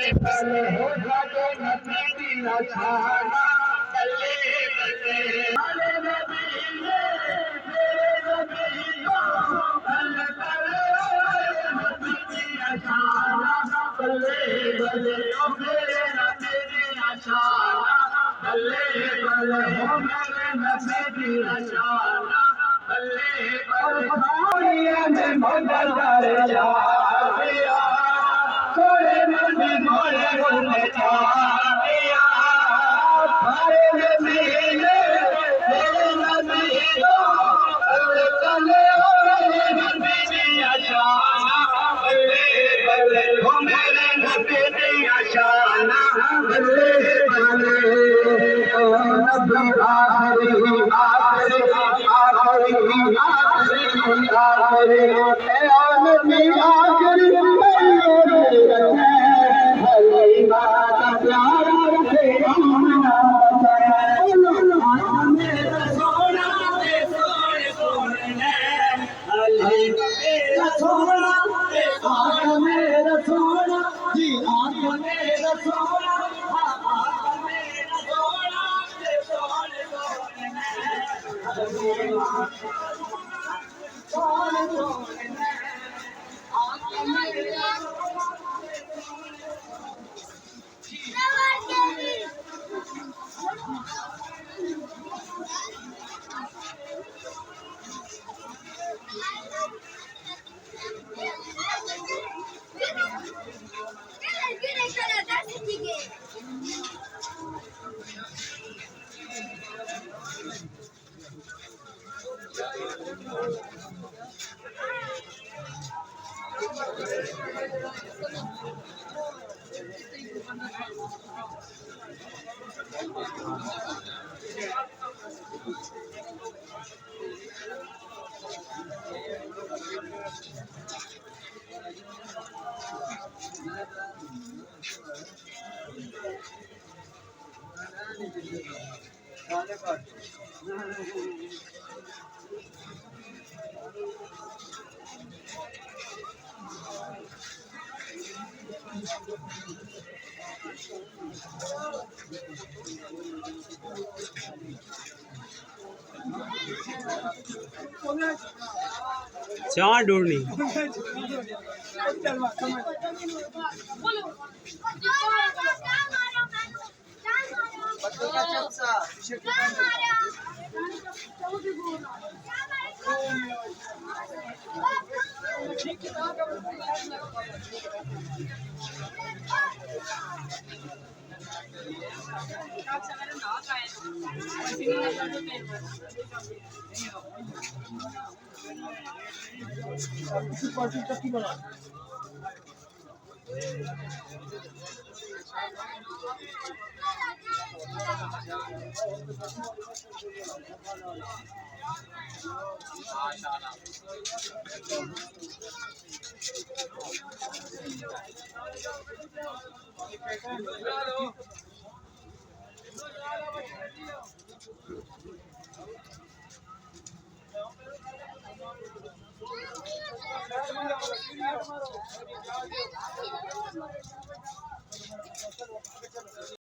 बल्ले हो जाके नबी दी अशाना बल्ले बल्ले अरे नबी ने मेरे नबी को बल्ले बल्ले नबी दी अशाना बल्ले बल्ले ओ मेरे नबी दी अशाना बल्ले बल्ले ओ मेरे नबी दी अशाना बल्ले बल्ले में मदद करे जा थोड़े मन मोरे बोले चारिया हरे नबीले तेरे नबी को चले ओरे नबी दी अशाना बल्ले बल्ले ओ मेरे नबी दी अशाना बल्ले बल्ले ओ नबी आखिरी आखिरी आखिरी आखिरी आखिरी ए नबी आखिरी चार ढूंढनी